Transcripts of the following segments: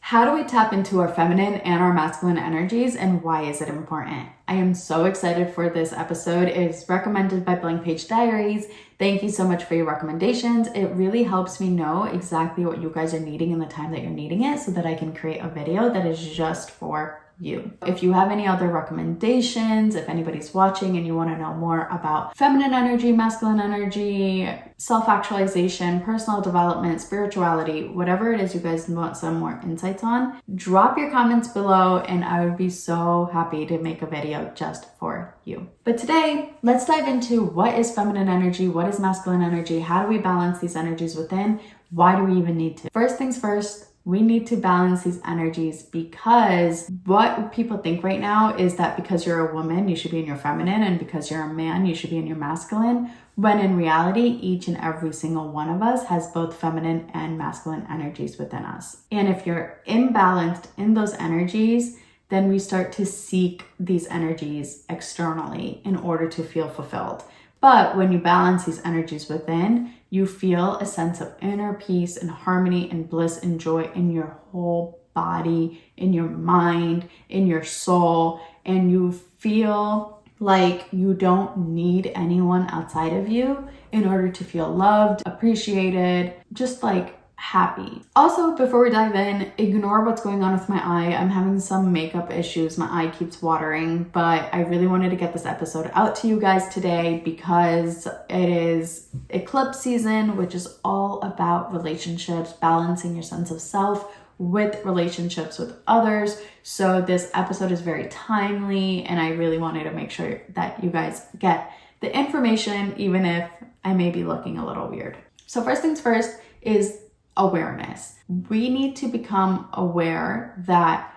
How do we tap into our feminine and our masculine energies, and why is it important? I am so excited for this episode. It's recommended by BlankpageDiaries. Thank you so much for your recommendations. It really helps me know exactly what you guys are needing in the time that you're needing it so that I can create a video that is just for you. If you have any other recommendations, if anybody's watching and you want to know more about feminine energy, masculine energy, self-actualization, personal development, spirituality, whatever it is you guys want some more insights on, drop your comments below and I would be so happy to make a video just for you. But today, let's dive into what is feminine energy, what is masculine energy, how do we balance these energies within, why do we even need to? First things first, we need to balance these energies because what people think right now is that because you're a woman, you should be in your feminine, and because you're a man, you should be in your masculine, when in reality, each and every single one of us has both feminine and masculine energies within us. And if you're imbalanced in those energies, then we start to seek these energies externally in order to feel fulfilled. But when you balance these energies within, you feel a sense of inner peace and harmony and bliss and joy in your whole body, in your mind, in your soul, and you feel like you don't need anyone outside of you in order to feel loved, appreciated, just like happy. Also, before we dive in, ignore what's going on with my eye. I'm having some makeup issues. My eye keeps watering, but I really wanted to get this episode out to you guys today because it is eclipse season, which is all about relationships, balancing your sense of self with relationships with others. So this episode is very timely and I really wanted to make sure that you guys get the information, even if I may be looking a little weird. So first things first is awareness. We need to become aware that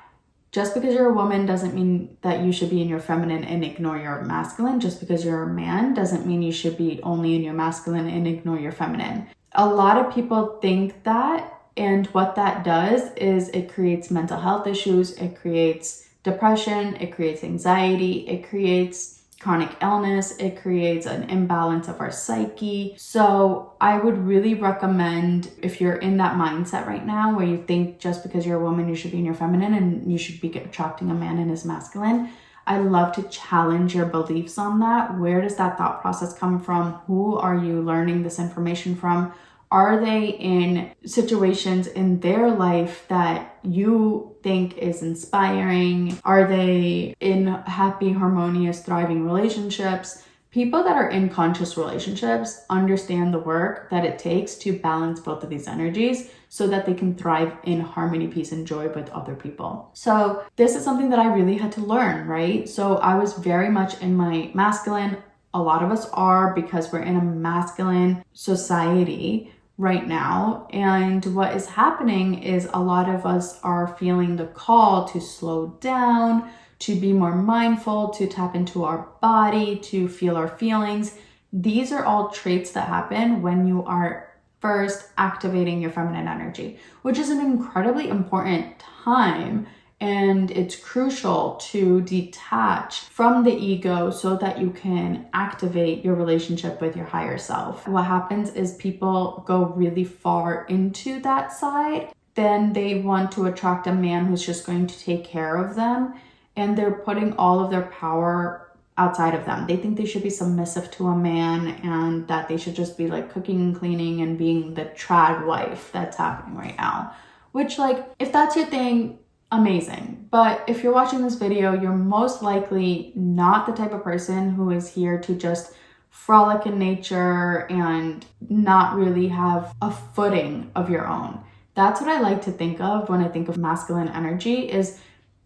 just because you're a woman doesn't mean that you should be in your feminine and ignore your masculine. Just because you're a man doesn't mean you should be only in your masculine and ignore your feminine. A lot of people think that, and what that does is it creates mental health issues, it creates depression, it creates anxiety, it creates chronic illness, it creates an imbalance of our psyche. So I would really recommend, if you're in that mindset right now where you think just because you're a woman you should be in your feminine and you should be attracting a man in his masculine, I love to challenge your beliefs on that. Where does that thought process come from? Who are you learning this information from? Are they in situations in their life that you think is inspiring? Are they in happy, harmonious, thriving relationships? People that are in conscious relationships understand the work that it takes to balance both of these energies so that they can thrive in harmony, peace, and joy with other people. So this is something that I really had to learn, right? So I was very much in my masculine. A lot of us are because we're in a masculine society right now. And what is happening is a lot of us are feeling the call to slow down, to be more mindful, to tap into our body, to feel our feelings. These are all traits that happen when you are first activating your feminine energy, which is an incredibly important time. And it's crucial to detach from the ego so that you can activate your relationship with your higher self. What happens is people go really far into that side. Then they want to attract a man who's just going to take care of them. And they're putting all of their power outside of them. They think they should be submissive to a man and that they should just be like cooking and cleaning and being the trad wife that's happening right now. Which, like, if that's your thing, amazing. But if you're watching this video, you're most likely not the type of person who is here to just frolic in nature and not really have a footing of your own. That's what I like to think of when I think of masculine energy is,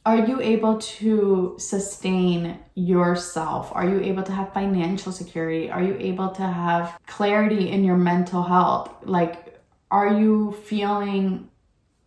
are you able to sustain yourself? Are you able to have financial security? Are you able to have clarity in your mental health? Like, are you feeling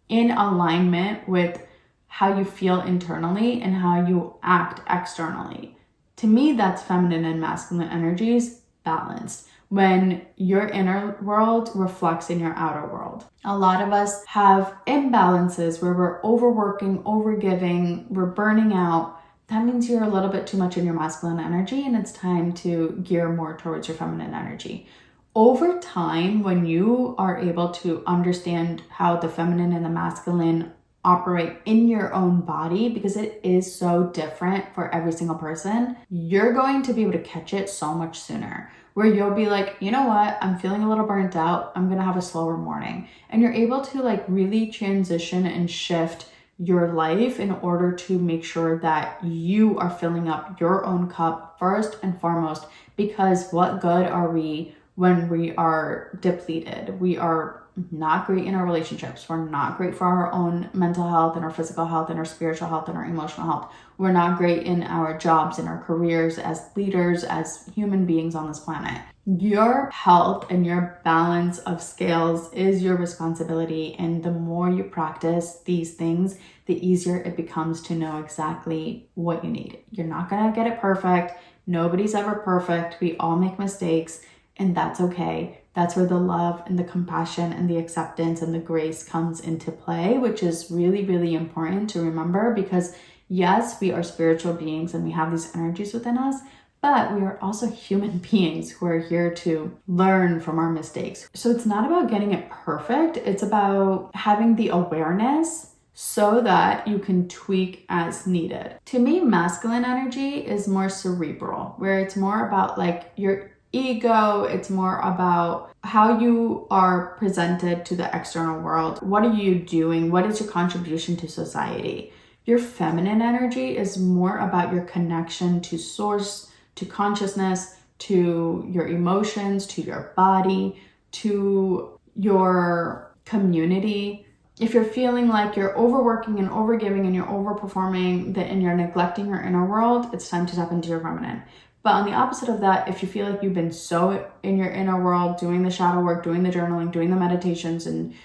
in alignment with how you feel internally and how you act externally? To me, that's feminine and masculine energies balanced. When your inner world reflects in your outer world. A lot of us have imbalances where we're overworking, overgiving, we're burning out. That means you're a little bit too much in your masculine energy and it's time to gear more towards your feminine energy. Over time, when you are able to understand how the feminine and the masculine operate in your own body, because it is so different for every single person, you're going to be able to catch it so much sooner. Where you'll be like, you know what, I'm feeling a little burnt out, I'm gonna have a slower morning. And you're able to like really transition and shift your life in order to make sure that you are filling up your own cup first and foremost. Because what good are we when we are depleted? We are not great in our relationships. We're not great for our own mental health and our physical health and our spiritual health and our emotional health. We're not great in our jobs and our careers as leaders, as human beings on this planet. Your health and your balance of scales is your responsibility. And the more you practice these things, the easier it becomes to know exactly what you need. You're not going to get it perfect. Nobody's ever perfect. We all make mistakes, and that's okay. That's where the love and the compassion and the acceptance and the grace comes into play, which is really, really important to remember, because yes, we are spiritual beings and we have these energies within us, but we are also human beings who are here to learn from our mistakes. So it's not about getting it perfect. It's about having the awareness so that you can tweak as needed. To me, masculine energy is more cerebral, where it's more about like your ego. It's more about how you are presented to the external world. What are you doing? What is your contribution to society? Your feminine energy is more about your connection to source, to consciousness, to your emotions, to your body, to your community. If you're feeling like you're overworking and overgiving and you're overperforming and you're neglecting your inner world, it's time to tap into your feminine. But on the opposite of that, if you feel like you've been so in your inner world, doing the shadow work, doing the journaling, doing the meditations, and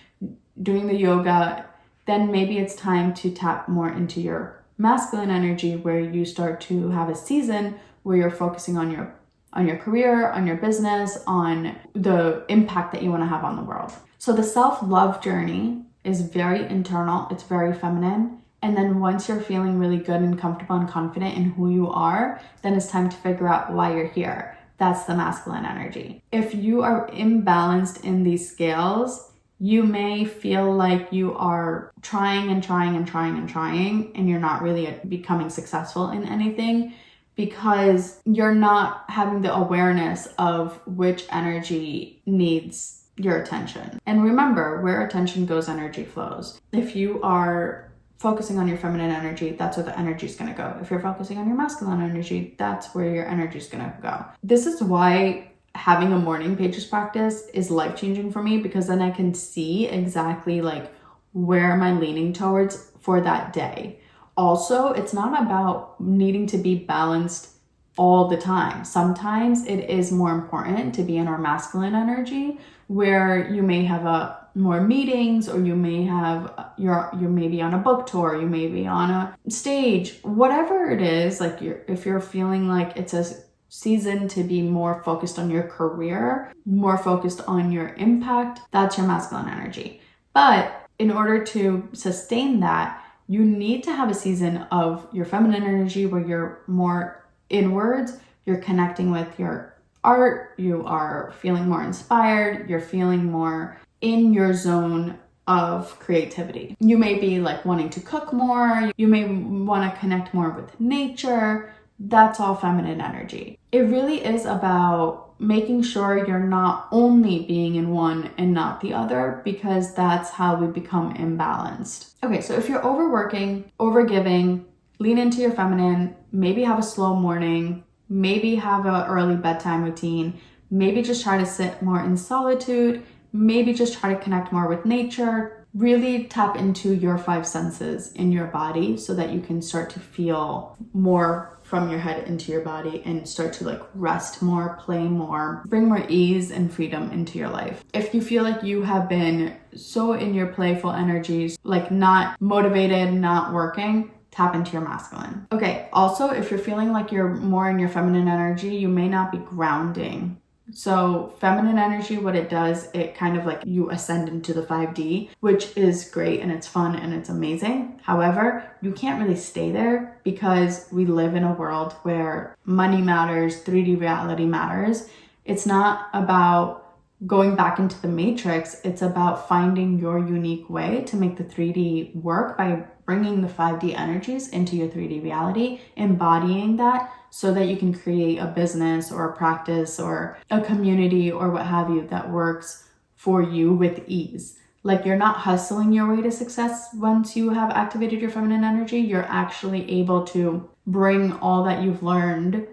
doing the yoga, then maybe it's time to tap more into your masculine energy, where you start to have a season where you're focusing on your career, on your business, on the impact that you want to have on the world. So the self-love journey is very internal. It's very feminine. And then once you're feeling really good and comfortable and confident in who you are, then it's time to figure out why you're here. That's the masculine energy. If you are imbalanced in these scales, you may feel like you are trying and trying and trying and trying, and you're not really becoming successful in anything, because you're not having the awareness of which energy needs your attention. And remember, where attention goes, energy flows. If you are focusing on your feminine energy, that's where the energy is going to go. If you're focusing on your masculine energy, that's where your energy is going to go. This is why having a morning pages practice is life-changing for me, because then I can see exactly like where am I leaning towards for that day. Also, it's not about needing to be balanced all the time. Sometimes it is more important to be in our masculine energy, where you may have more meetings, or you may have you may be on a book tour, you may be on a stage, whatever it is. Like if you're feeling like it's a season to be more focused on your career, more focused on your impact, that's your masculine energy. But in order to sustain that, you need to have a season of your feminine energy where you're more inwards, you're connecting with your art, you are feeling more inspired, you're feeling more in your zone of creativity. You may be like wanting to cook more, you may want to connect more with nature. That's all feminine energy. It really is about making sure you're not only being in one and not the other, because that's how we become imbalanced. Okay, so if you're overworking, overgiving, lean into your feminine, maybe have a slow morning, maybe have an early bedtime routine, maybe just try to sit more in solitude, maybe just try to connect more with nature. Really tap into your 5 senses in your body so that you can start to feel more from your head into your body and start to like rest more, play more, bring more ease and freedom into your life. If you feel like you have been so in your playful energies, like not motivated, not working, tap into your masculine. Okay, also if you're feeling like you're more in your feminine energy, you may not be grounding. So feminine energy, what it does, it kind of like you ascend into the 5D, which is great and it's fun and it's amazing. However, you can't really stay there because we live in a world where money matters, 3D reality matters. It's not about going back into the matrix, it's about finding your unique way to make the 3D work by bringing the 5D energies into your 3D reality, embodying that so that you can create a business or a practice or a community or what have you that works for you with ease. Like, you're not hustling your way to success once you have activated your feminine energy. You're actually able to bring all that you've learned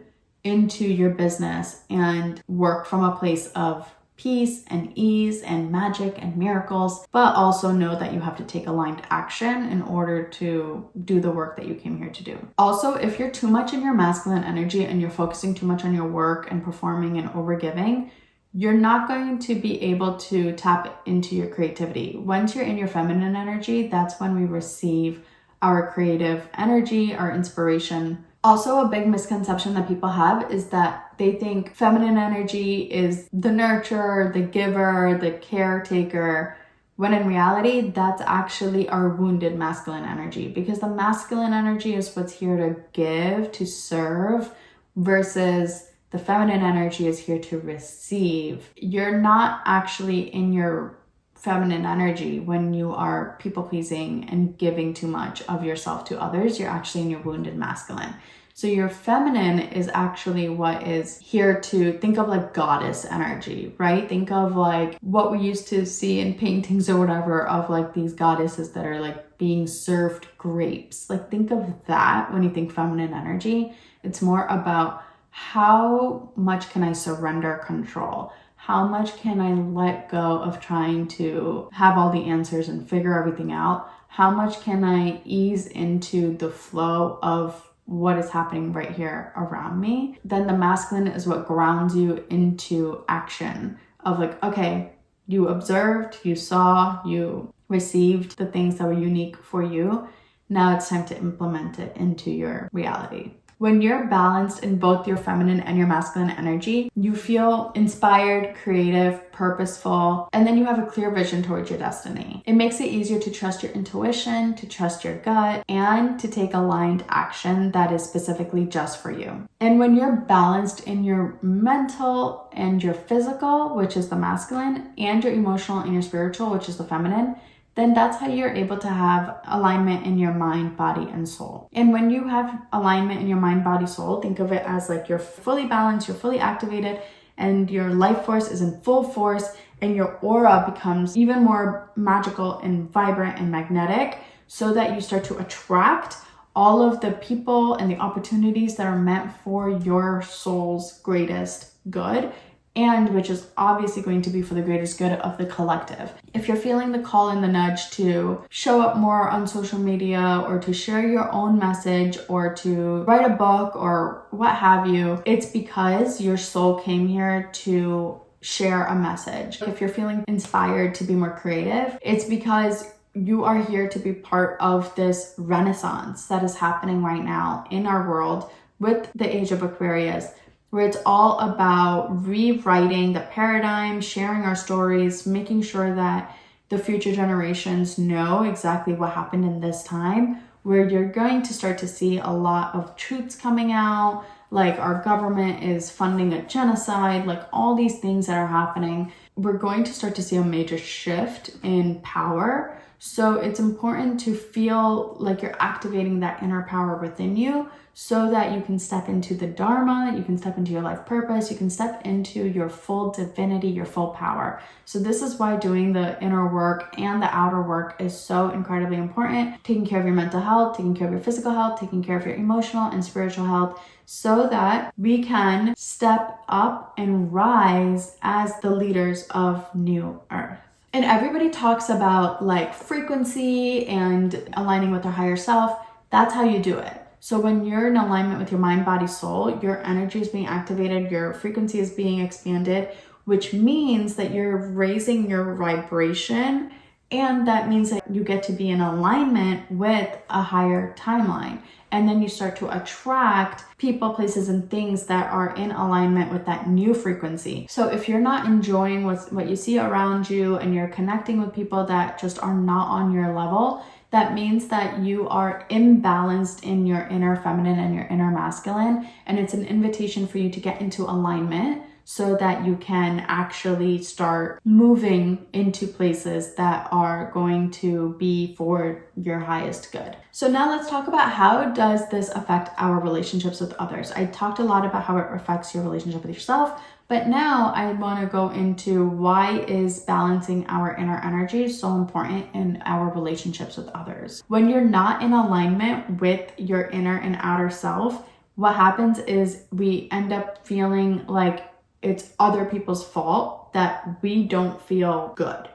into your business and work from a place of peace and ease and magic and miracles, but also know that you have to take aligned action in order to do the work that you came here to do. Also, if you're too much in your masculine energy and you're focusing too much on your work and performing and overgiving, you're not going to be able to tap into your creativity. Once you're in your feminine energy, that's when we receive our creative energy, our inspiration. Also, a big misconception that people have is that they think feminine energy is the nurturer, the giver, the caretaker, when in reality, that's actually our wounded masculine energy, because the masculine energy is what's here to give, to serve, versus the feminine energy is here to receive. You're not actually in your feminine energy when you are people pleasing and giving too much of yourself to others. You're actually in your wounded masculine. So your feminine is actually what is here to think of like goddess energy, right? Think of like what we used to see in paintings or whatever of like these goddesses that are like being served grapes. Like, think of that when you think feminine energy. It's more about how much can I surrender control? How much can I let go of trying to have all the answers and figure everything out? How much can I ease into the flow of what is happening right here around me? Then the masculine is what grounds you into action of like, okay, you observed, you saw, you received the things that were unique for you. Now it's time to implement it into your reality. When you're balanced in both your feminine and your masculine energy, you feel inspired, creative, purposeful, and then you have a clear vision towards your destiny. It makes it easier to trust your intuition, to trust your gut, and to take aligned action that is specifically just for you. And when you're balanced in your mental and your physical, which is the masculine, and your emotional and your spiritual, which is the feminine, then that's how you're able to have alignment in your mind, body, and soul. And when you have alignment in your mind, body, soul, think of it as like you're fully balanced, you're fully activated, and your life force is in full force, and your aura becomes even more magical and vibrant and magnetic, so that you start to attract all of the people and the opportunities that are meant for your soul's greatest good, and which is obviously going to be for the greatest good of the collective. If you're feeling the call and the nudge to show up more on social media, or to share your own message, or to write a book, or what have you, it's because your soul came here to share a message. If you're feeling inspired to be more creative, it's because you are here to be part of this renaissance that is happening right now in our world with the age of Aquarius, where it's all about rewriting the paradigm, sharing our stories, making sure that the future generations know exactly what happened in this time, where you're going to start to see a lot of truths coming out, like our government is funding a genocide, like all these things that are happening. We're going to start to see a major shift in power. So it's important to feel like you're activating that inner power within you, so that you can step into the Dharma, you can step into your life purpose, you can step into your full divinity, your full power. So this is why doing the inner work and the outer work is so incredibly important. Taking care of your mental health, taking care of your physical health, taking care of your emotional and spiritual health, so that we can step up and rise as the leaders of New Earth. And everybody talks about like frequency and aligning with our higher self. That's how you do it. So when you're in alignment with your mind, body, soul, your energy is being activated, your frequency is being expanded, which means that you're raising your vibration, and that means that you get to be in alignment with a higher timeline. And then you start to attract people, places, and things that are in alignment with that new frequency. So if you're not enjoying what you see around you, and you're connecting with people that just are not on your level, that means that you are imbalanced in your inner feminine and your inner masculine. And it's an invitation for you to get into alignment, so that you can actually start moving into places that are going to be for your highest good. So now let's talk about how does this affect our relationships with others. I talked a lot about how it affects your relationship with yourself, but now I want to go into why is balancing our inner energy so important in our relationships with others. When you're not in alignment with your inner and outer self, what happens is we end up feeling like it's other people's fault that we don't feel good.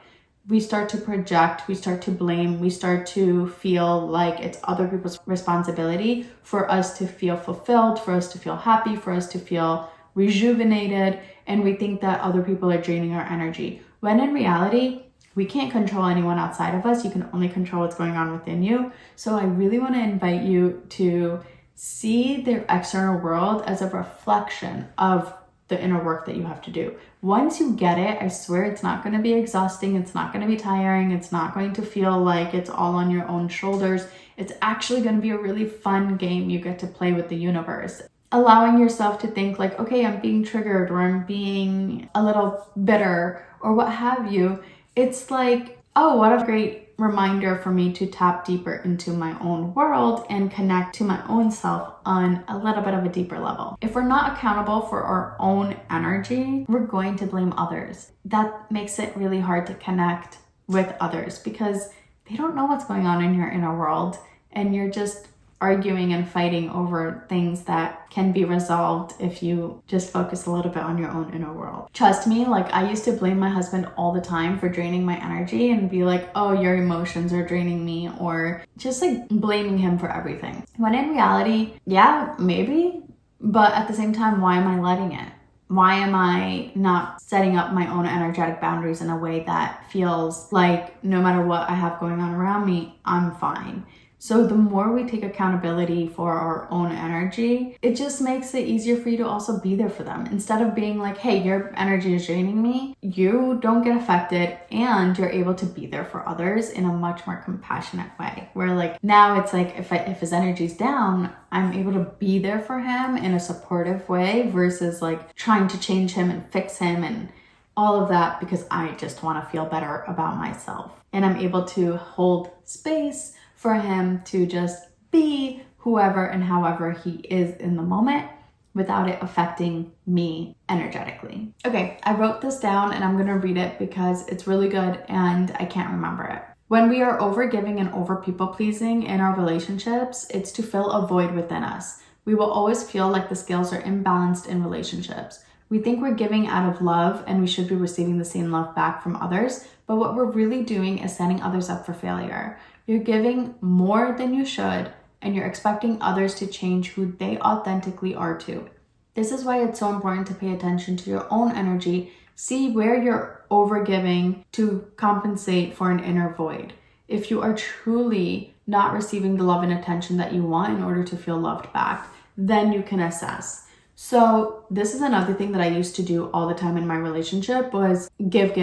We start to project, we start to blame, we start to feel like it's other people's responsibility for us to feel fulfilled, for us to feel happy, for us to feel rejuvenated, and we think that other people are draining our energy. When in reality, we can't control anyone outside of us. You can only control what's going on within you. So I really want to invite you to see the external world as a reflection of the inner work that you have to do. Once you get it, I swear it's not going to be exhausting. It's not going to be tiring. It's not going to feel like it's all on your own shoulders. It's actually going to be a really fun game you get to play with the universe. Allowing yourself to think like, okay, I'm being triggered or I'm being a little bitter or what have you. It's like, oh, what a great reminder for me to tap deeper into my own world and connect to my own self on a little bit of a deeper level. If we're not accountable for our own energy, we're going to blame others. That makes it really hard to connect with others because they don't know what's going on in your inner world and you're just arguing and fighting over things that can be resolved if you just focus a little bit on your own inner world. Trust me, like I used to blame my husband all the time for draining my energy and be like, oh, your emotions are draining me, or just like blaming him for everything. When in reality, yeah, maybe, but at the same time, why am I letting it? Why am I not setting up my own energetic boundaries in a way that feels like no matter what I have going on around me, I'm fine? So the more we take accountability for our own energy, it just makes it easier for you to also be there for them. Instead of being like, hey, your energy is draining me, you don't get affected and you're able to be there for others in a much more compassionate way. Where like now it's like if his energy's down, I'm able to be there for him in a supportive way versus like trying to change him and fix him and all of that because I just want to feel better about myself. And I'm able to hold space for him to just be whoever and however he is in the moment without it affecting me energetically. Okay, I wrote this down and I'm gonna read it because it's really good and I can't remember it. When we are overgiving and over people pleasing in our relationships, it's to fill a void within us. We will always feel like the scales are imbalanced in relationships. We think we're giving out of love and we should be receiving the same love back from others, but what we're really doing is setting others up for failure. You're giving more than you should, and you're expecting others to change who they authentically are too. This is why it's so important to pay attention to your own energy, see where you're overgiving to compensate for an inner void. If you are truly not receiving the love and attention that you want in order to feel loved back, then you can assess. So this is another thing that I used to do all the time in my relationship was give.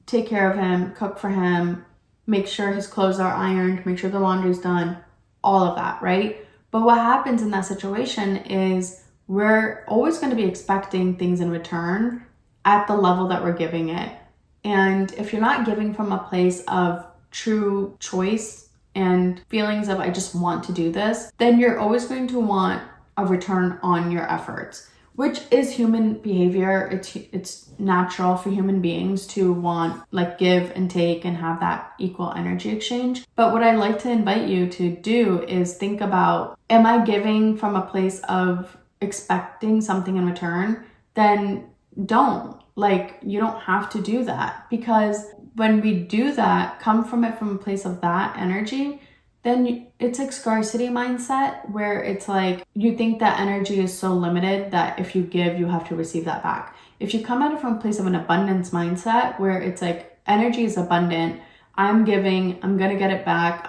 Take care of him, cook for him, make sure his clothes are ironed, make sure the laundry's done, all of that, right? But what happens in that situation is we're always going to be expecting things in return at the level that we're giving it. And if you're not giving from a place of true choice and feelings of I just want to do this, then you're always going to want a return on your efforts, which is human behavior. It's natural for human beings to want like give and take and have that equal energy exchange. But what I'd like to invite you to do is think about, am I giving from a place of expecting something in return? Then don't. Like, you don't have to do that, because when we do that, come from it from a place of that energy, then it's like scarcity mindset where it's like you think that energy is so limited that if you give, you have to receive that back. If you come at it from a place of an abundance mindset where it's like energy is abundant, I'm giving, I'm gonna get it back.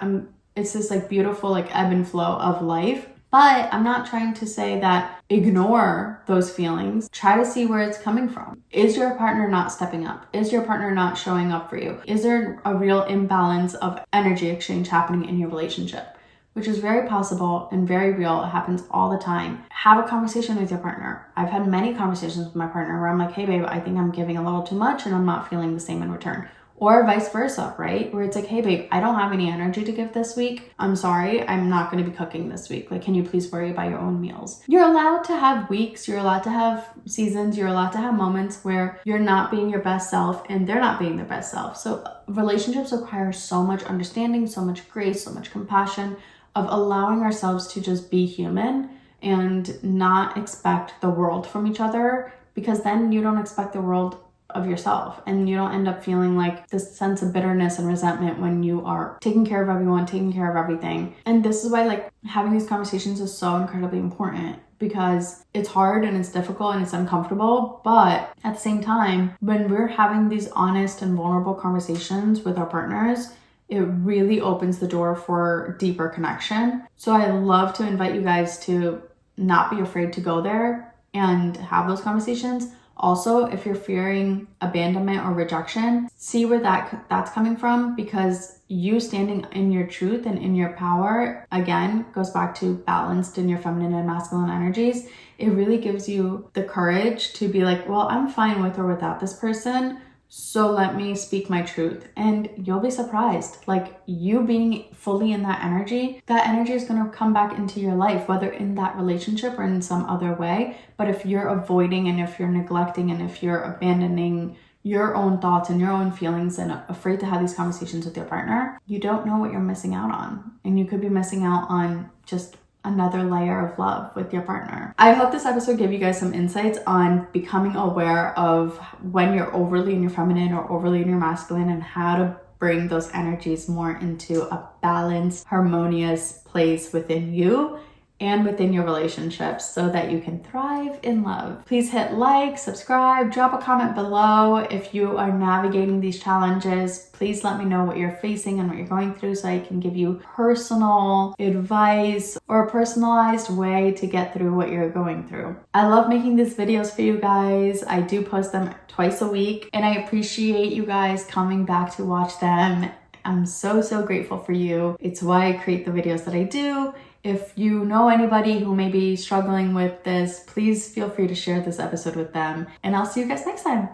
It's this like beautiful like ebb and flow of life. But I'm not trying to say that ignore those feelings. Try to see where it's coming from. Is your partner not stepping up? Is your partner not showing up for you? Is there a real imbalance of energy exchange happening in your relationship? which is very possible and very real. It happens all the time. Have a conversation with your partner. I've had many conversations with my partner where I'm like, hey babe, I think I'm giving a little too much and I'm not feeling the same in return. Or vice versa, right? Where it's like, hey babe, I don't have any energy to give this week. I'm sorry, I'm not going to be cooking this week. Like, can you please worry about your own meals? You're allowed to have weeks, you're allowed to have seasons, you're allowed to have moments where you're not being your best self and they're not being their best self. So relationships require so much understanding, so much grace, so much compassion, of allowing ourselves to just be human and not expect the world from each other, because then you don't expect the world of yourself and you don't end up feeling like this sense of bitterness and resentment when you are taking care of everyone, taking care of everything. And this is why like having these conversations is so incredibly important, because it's hard and it's difficult and it's uncomfortable, but at the same time, when we're having these honest and vulnerable conversations with our partners, it really opens the door for deeper connection. So I love to invite you guys to not be afraid to go there and have those conversations. Also, if you're fearing abandonment or rejection, see where that's coming from, because you standing in your truth and in your power, again, goes back to balanced in your feminine and masculine energies. It really gives you the courage to be like, well, I'm fine with or without this person, so let me speak my truth. And you'll be surprised, like you being fully in that energy is going to come back into your life, whether in that relationship or in some other way. But if you're avoiding and if you're neglecting and if you're abandoning your own thoughts and your own feelings and afraid to have these conversations with your partner, you don't know what you're missing out on. And you could be missing out on just another layer of love with your partner. I hope this episode gave you guys some insights on becoming aware of when you're overly in your feminine or overly in your masculine, and how to bring those energies more into a balanced, harmonious place within you and within your relationships, so that you can thrive in love. Please hit like, subscribe, drop a comment below. If you are navigating these challenges, please let me know what you're facing and what you're going through, so I can give you personal advice or a personalized way to get through what you're going through. I love making these videos for you guys. I do post them twice a week, and I appreciate you guys coming back to watch them. I'm so grateful for you. It's why I create the videos that I do. If you know anybody who may be struggling with this, please feel free to share this episode with them. And I'll see you guys next time.